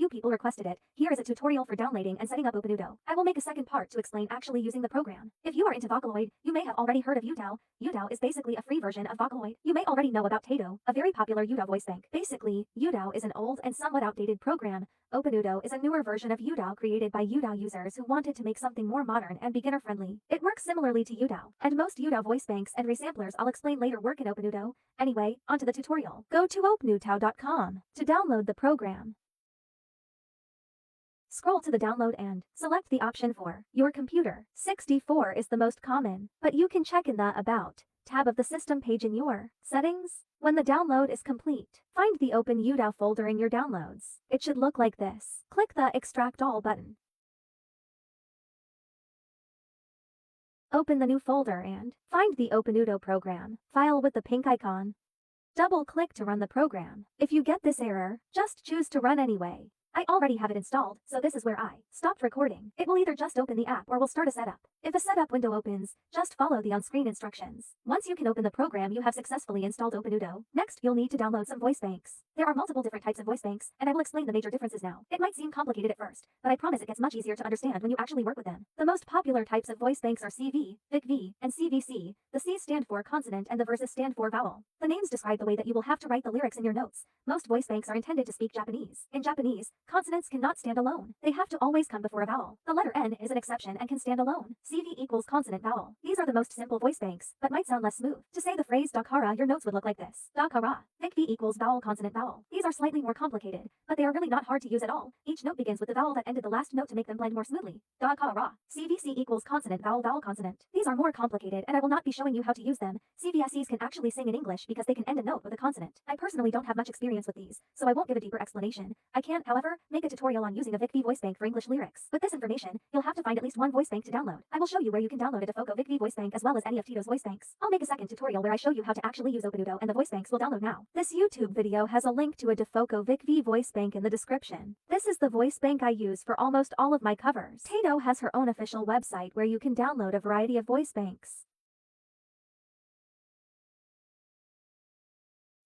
few people requested it. Here is a tutorial for downloading and setting up OpenUtau. I will make a second part to explain actually using the program. If you are into Vocaloid, you may have already heard of UTau. UTau is basically a free version of Vocaloid. You may already know about Tato, a very popular UTau voice bank. Basically, UTau is an old and somewhat outdated program. OpenUtau is a newer version of UTau created by UTau users who wanted to make something more modern and beginner-friendly. It works similarly to UTau, and most UTau voice banks and resamplers I'll explain later work in OpenUtau. Anyway, onto the tutorial. Go to openutau.com to download the program. Scroll to the download and select the option for your computer. 64 is the most common, but you can check in the About tab of the system page in your settings. When the download is complete, find the OpenUtau folder in your downloads. It should look like this. Click the Extract All button. Open the new folder and find the OpenUtau program file with the pink icon. Double-click to run the program. If you get this error, just choose to run anyway. I already have it installed, so this is where I stopped recording. It will either just open the app or will start a setup. If a setup window opens, just follow the on-screen instructions. Once you can open the program, you have successfully installed OpenUtau. Next, you'll need to download some voice banks. There are multiple different types of voice banks, and I will explain the major differences now. It might seem complicated at first, but I promise it gets much easier to understand when you actually work with them. The most popular types of voice banks are CV, VicV, and CVC. The C's stand for consonant and the verses stand for vowel. The names describe the way that you will have to write the lyrics in your notes. Most voice banks are intended to speak Japanese. In Japanese, consonants cannot stand alone. They have to always come before a vowel. The letter N is an exception and can stand alone. CV equals consonant vowel. These are the most simple voice banks, but might sound less smooth. To say the phrase Dakara, your notes would look like this. Dakara. VicV equals vowel consonant vowel. These are slightly more complicated, but they are really not hard to use at all. Each note begins with the vowel that ended the last note to make them blend more smoothly. Dakara. CVC equals consonant vowel vowel consonant. These are more complicated and I will not be showing you how to use them. CVSEs can actually sing in English because they can end a note with a consonant. I personally don't have much experience with these, so I won't give a deeper explanation. I can, however, make a tutorial on using a VicV voice bank for English lyrics. With this information, you'll have to find at least one voice bank to download. I will show you where you can download a Defoco VicV voice bank as well as any of Tito's voice banks. I'll make a second tutorial where I show you how to actually use OpenUtau and the voice banks will download now. This YouTube video has a link to a Defoco VicV voice bank in the description. This is the voice bank I use for almost all of my covers. Tato has her own official website where you can download a variety of voice banks.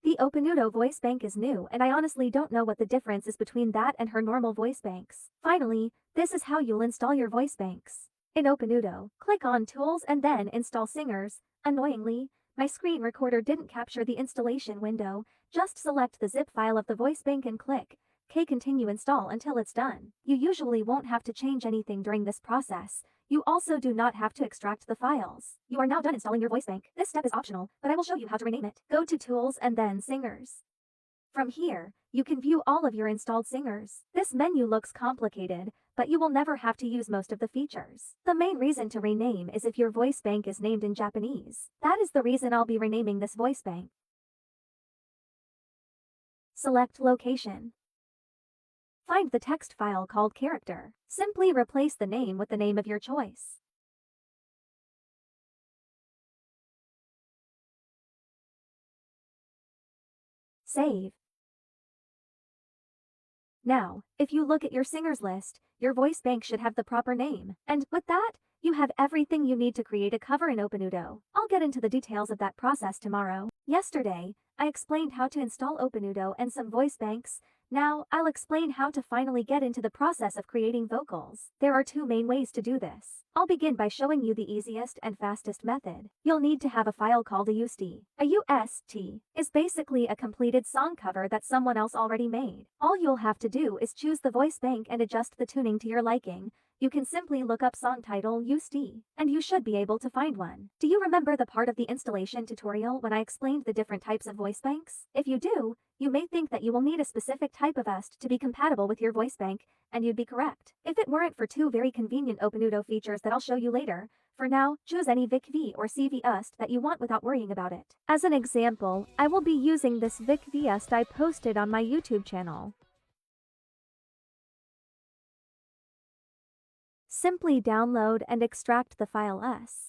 The OpenUtau voice bank is new and I honestly don't know what the difference is between that and her normal voice banks. Finally, this is how you'll install your voice banks. In OpenUtau, click on Tools and then Install Singers. Annoyingly, my screen recorder didn't capture the installation window. Just select the zip file of the voice bank and click Continue Install until it's done. You usually won't have to change anything during this process. You also do not have to extract the files. You are now done installing your voice bank. This step is optional, but I will show you how to rename it. Go to Tools and then Singers. From here, you can view all of your installed singers. This menu looks complicated, but you will never have to use most of the features. The main reason to rename is if your voice bank is named in Japanese. That is the reason I'll be renaming this voice bank. Select Location. Find the text file called character. Simply replace the name with the name of your choice. Save. Now, if you look at your singers list, your voice bank should have the proper name. And with that, you have everything you need to create a cover in OpenUtau. I'll get into the details of that process tomorrow. Yesterday, I explained how to install OpenUtau and some voice banks. Now, I'll explain how to finally get into the process of creating vocals. There are two main ways to do this. I'll begin by showing you the easiest and fastest method. You'll need to have a file called a UST. A UST is basically a completed song cover that someone else already made. All you'll have to do is choose the voice bank and adjust the tuning to your liking. You can simply look up song title UST, and you should be able to find one. Do you remember the part of the installation tutorial when I explained the different types of voice banks? If you do, you may think that you will need a specific type of UST to be compatible with your voice bank, and you'd be correct. If it weren't for two very convenient OpenUtau features that I'll show you later, for now, choose any VicV or CV UST that you want without worrying about it. As an example, I will be using this VicV UST I posted on my YouTube channel. Simply download and extract the file US.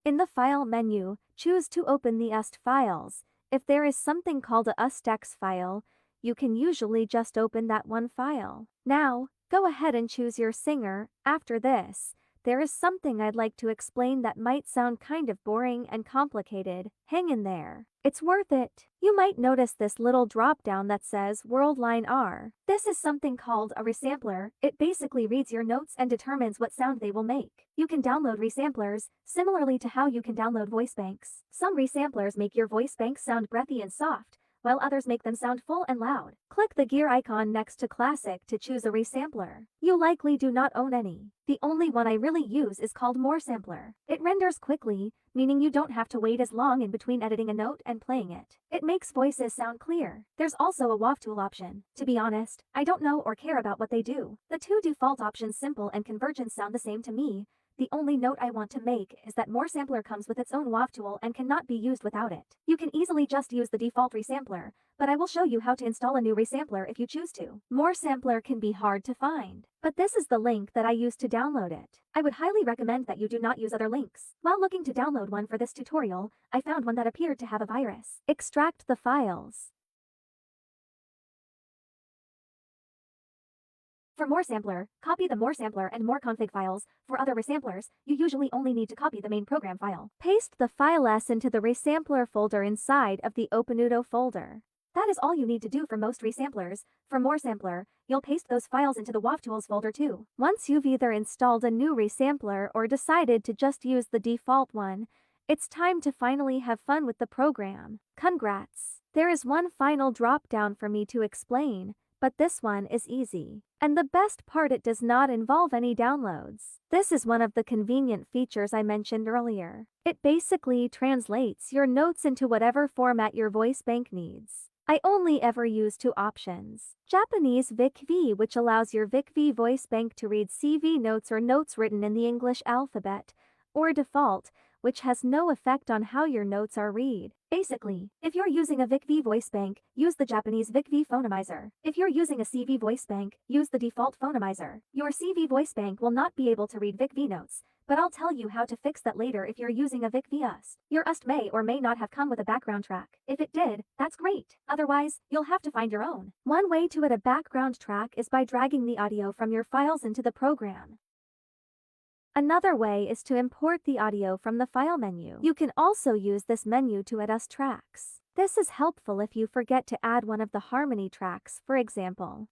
In the File menu, choose to open the UST files. If there is something called a USTX file, you can usually just open that one file. Now, go ahead and choose your singer. After this, there is something I'd like to explain that might sound kind of boring and complicated. Hang in there. It's worth it. You might notice this little drop down that says World Line R. This is something called a resampler. It basically reads your notes and determines what sound they will make. You can download resamplers, similarly to how you can download voicebanks. Some resamplers make your voicebanks sound breathy and soft, while others make them sound full and loud. Click the gear icon next to Classic to choose a resampler. You likely do not own any. The only one I really use is called More Sampler. It renders quickly, meaning you don't have to wait as long in between editing a note and playing it. It makes voices sound clear. There's also a WAV tool option. To be honest, I don't know or care about what they do. The two default options, Simple and Convergence, sound the same to me. The only note I want to make is that More Sampler comes with its own WAV tool and cannot be used without it. You can easily just use the default resampler, but I will show you how to install a new resampler if you choose to. More Sampler can be hard to find, but this is the link that I used to download it. I would highly recommend that you do not use other links. While looking to download one for this tutorial, I found one that appeared to have a virus. Extract the files. For More Sampler, copy the More Sampler and More Config files. For other resamplers, you usually only need to copy the main program file. Paste the file S into the resampler folder inside of the OpenUtau folder. That is all you need to do for most resamplers. For More Sampler, you'll paste those files into the WAV Tools folder too. Once you've either installed a new resampler or decided to just use the default one, it's time to finally have fun with the program. Congrats! There is one final drop-down for me to explain, but this one is easy. And the best part, it does not involve any downloads. This is one of the convenient features I mentioned earlier. It basically translates your notes into whatever format your voice bank needs. I only ever use two options. Japanese VicV, which allows your VicV voice bank to read CV notes or notes written in the English alphabet, or default, which has no effect on how your notes are read. Basically, if you're using a VicV voice bank, use the Japanese VicV phonomizer. If you're using a CV voice bank, use the default phonomizer. Your CV voice bank will not be able to read VicV notes, but I'll tell you how to fix that later if you're using a VicV UST. Your UST may or may not have come with a background track. If it did, that's great. Otherwise, you'll have to find your own. One way to add a background track is by dragging the audio from your files into the program. Another way is to import the audio from the file menu. You can also use this menu to add UST tracks. This is helpful if you forget to add one of the harmony tracks, for example.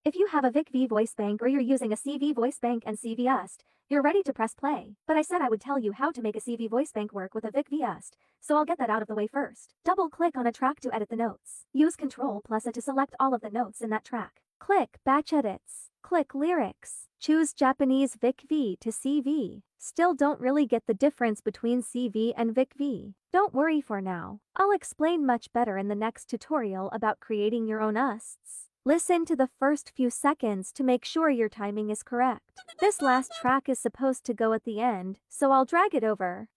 If you have a VicV voice bank or you're using a CV voice bank and CV UST, you're ready to press play. But I said I would tell you how to make a CV voice bank work with a VicV UST, so I'll get that out of the way first. Double-click on a track to edit the notes. Use Ctrl+A to select all of the notes in that track. Click Batch Edits. Click Lyrics. Choose Japanese VicV to CV. Still don't really get the difference between CV and VicV. Don't worry for now. I'll explain much better in the next tutorial about creating your own USTs. Listen to the first few seconds to make sure your timing is correct. This last track is supposed to go at the end, so I'll drag it over.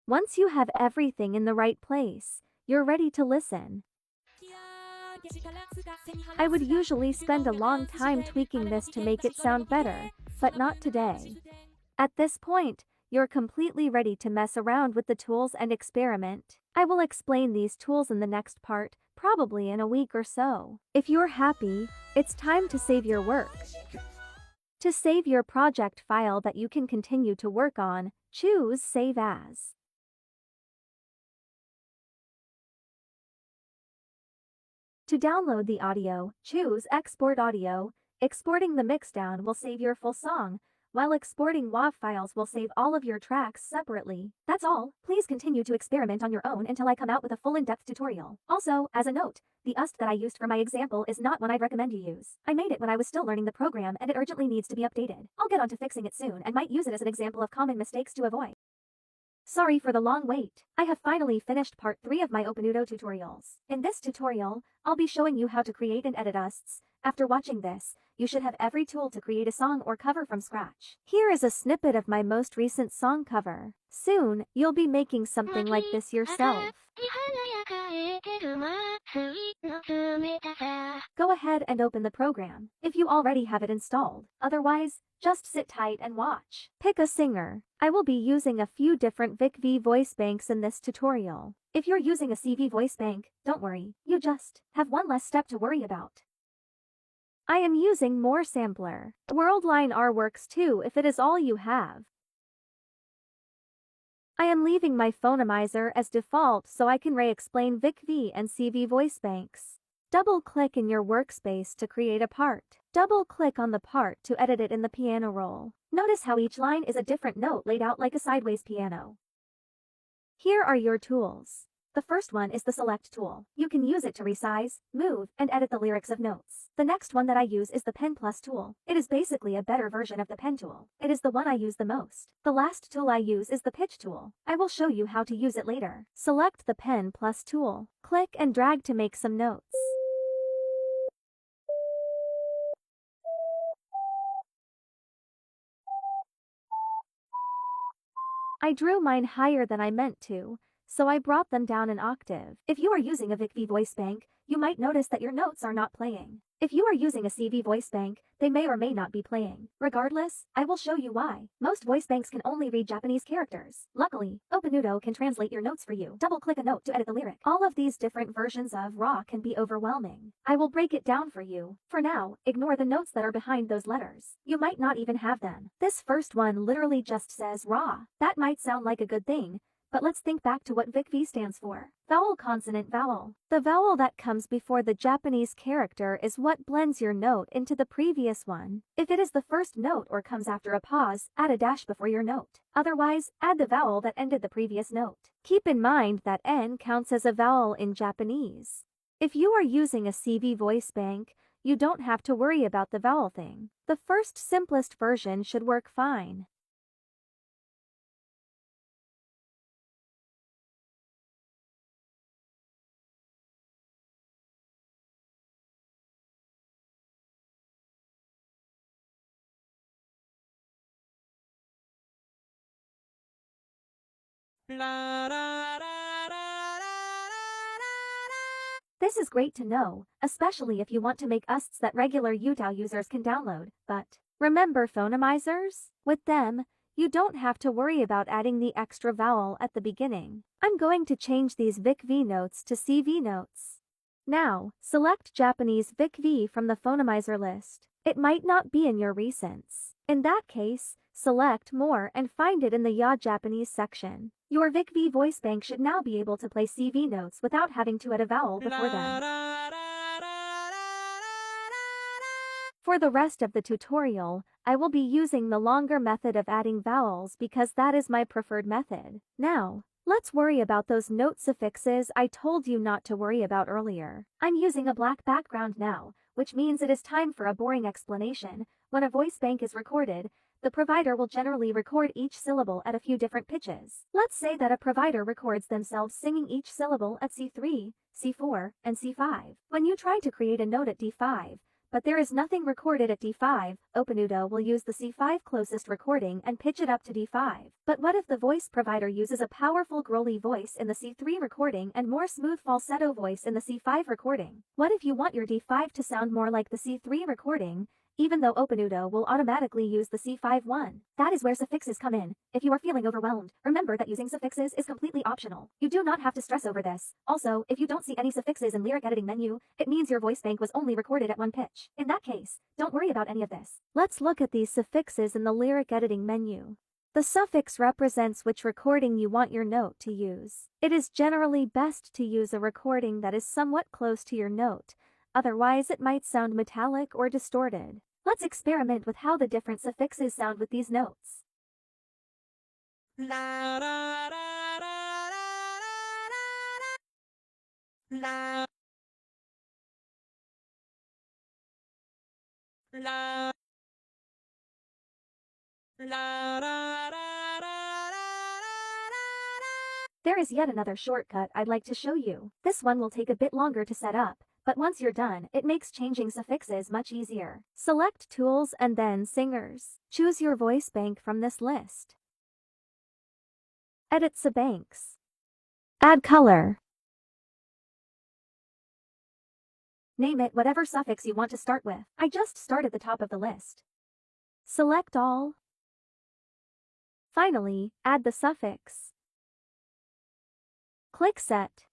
Once you have everything in the right place, you're ready to listen. I would usually spend a long time tweaking this to make it sound better, but not today. At this point, you're completely ready to mess around with the tools and experiment. I will explain these tools in the next part, probably in a week or so. If you're happy, it's time to save your work. To save your project file that you can continue to work on, choose Save As. To download the audio, choose Export Audio. Exporting the mixdown will save your full song, while exporting WAV files will save all of your tracks separately. That's all. Please continue to experiment on your own until I come out with a full in-depth tutorial. Also, as a note, the UST that I used for my example is not one I'd recommend you use. I made it when I was still learning the program and it urgently needs to be updated. I'll get on to fixing it soon and might use it as an example of common mistakes to avoid. Sorry for the long wait. I have finally finished part 3 of my OpenUtau tutorials. In this tutorial, I'll be showing you how to create and edit USTs. After watching this, you should have every tool to create a song or cover from scratch. Here is a snippet of my most recent song cover. Soon, you'll be making something like this yourself. go ahead and open the program if you already have it installed. Otherwise, just sit tight and watch. Pick a singer. I will be using a few different VicV voice banks in this tutorial. If you're using a CV voice bank, don't worry, you just have one less step to worry about. I am using more sampler. Worldline R works too if it is all you have. I am leaving my phonomizer as default so I can re-explain VicV and CV voice banks. Double-click in your workspace to create a part. Double-click on the part to edit it in the piano roll. Notice how each line is a different note laid out like a sideways piano. Here are your tools. The first one is the Select tool. You can use it to resize, move, and edit the lyrics of notes. The next one that I use is the Pen Plus tool. It is basically a better version of the Pen tool. It is the one I use the most. The last tool I use is the Pitch tool. I will show you how to use it later. Select the Pen Plus tool. Click and drag to make some notes. I drew mine higher than I meant to, so I brought them down an octave. If you are using a VicV voice bank, you might notice that your notes are not playing. If you are using a CV voice bank, they may or may not be playing. Regardless, I will show you why. Most voice banks can only read Japanese characters. Luckily, OpenUtau can translate your notes for you. Double-click a note to edit the lyric. All of these different versions of RA can be overwhelming. I will break it down for you. For now, ignore the notes that are behind those letters. You might not even have them. This first one literally just says RA. That might sound like a good thing, but let's think back to what VicV stands for. Vowel, consonant, vowel. The vowel that comes before the Japanese character is what blends your note into the previous one. If it is the first note or comes after a pause, add a dash before your note. Otherwise, add the vowel that ended the previous note. Keep in mind that N counts as a vowel in Japanese. If you are using a CV voice bank, you don't have to worry about the vowel thing. The first simplest version should work fine. This is great to know, especially if you want to make USTs that regular UTau users can download, but remember phonomizers? With them, you don't have to worry about adding the extra vowel at the beginning. I'm going to change these VicV notes to CV notes. Now, select Japanese VicV from the phonomizer list. It might not be in your recents. In that case, select More and find it in the Ya Japanese section. Your VicV voice bank should now be able to play CV notes without having to add a vowel before them. For the rest of the tutorial, I will be using the longer method of adding vowels because that is my preferred method. Now, let's worry about those note suffixes I told you not to worry about earlier. I'm using a black background now, which means it is time for a boring explanation. When a voice bank is recorded, the provider will generally record each syllable at a few different pitches. Let's say that a provider records themselves singing each syllable at C3, C4, and C5. When you try to create a note at D5, but there is nothing recorded at D5, OpenUtau will use the C5 closest recording and pitch it up to D5. But what if the voice provider uses a powerful growly voice in the C3 recording and more smooth falsetto voice in the C5 recording? What if you want your D5 to sound more like the C3 recording, even though OpenUtau will automatically use the C5 one? That is where suffixes come in. If you are feeling overwhelmed, remember that using suffixes is completely optional. You do not have to stress over this. Also, if you don't see any suffixes in lyric editing menu, it means your voice bank was only recorded at one pitch. In that case, don't worry about any of this. Let's look at these suffixes in the lyric editing menu. The suffix represents which recording you want your note to use. It is generally best to use a recording that is somewhat close to your note. Otherwise, it might sound metallic or distorted. Let's experiment with how the different suffixes sound with these notes. There is yet another shortcut I'd like to show you. This one will take a bit longer to set up, but once you're done, it makes changing suffixes much easier. Select Tools and then Singers. Choose your voice bank from this list. Edit banks. Add color. Name it whatever suffix you want to start with. I just start at the top of the list. Select all. Finally, add the suffix. Click Set.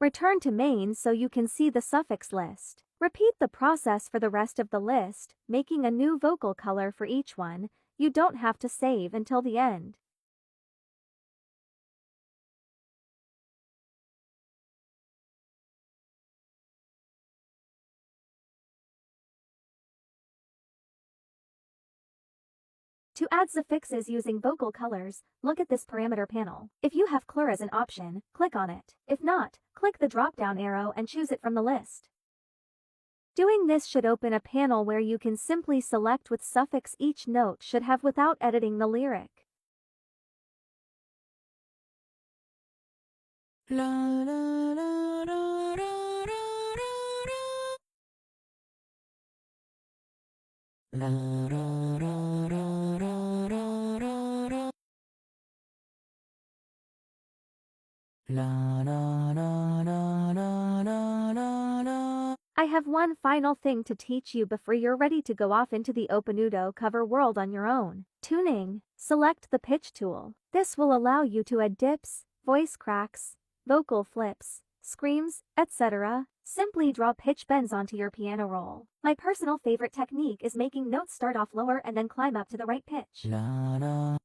Return to main so you can see the suffix list. Repeat the process for the rest of the list, making a new vocal color for each one. You don't have to save until the end. To add suffixes using vocal colors, look at this parameter panel. If you have CLR as an option, click on it. If not, click the drop-down arrow and choose it from the list. Doing this should open a panel where you can simply select which suffix each note should have without editing the lyric. La la la la la la la. I have one final thing to teach you before you're ready to go off into the OpenUtau cover world on your own. Tuning. Select the pitch tool. This will allow you to add dips, voice cracks, vocal flips, screams, etc. Simply draw pitch bends onto your piano roll. My personal favorite technique is making notes start off lower and then climb up to the right pitch. La la.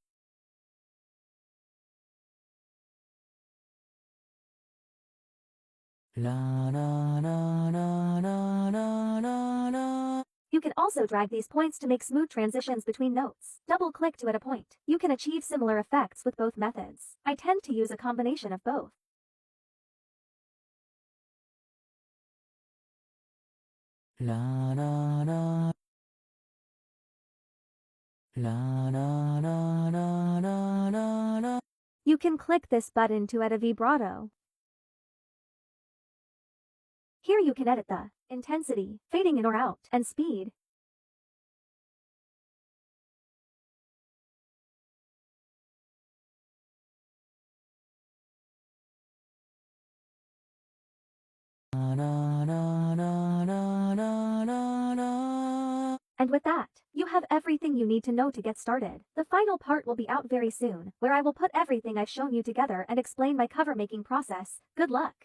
La la la la la la la. You can also drag these points to make smooth transitions between notes. Double-click to add a point. You can achieve similar effects with both methods. I tend to use a combination of both. La la la. La la la la la la. You can click this button to add a vibrato. Here you can edit the intensity, fading in or out, and speed. And with that, you have everything you need to know to get started. The final part will be out very soon, where I will put everything I've shown you together and explain my cover making process. Good luck!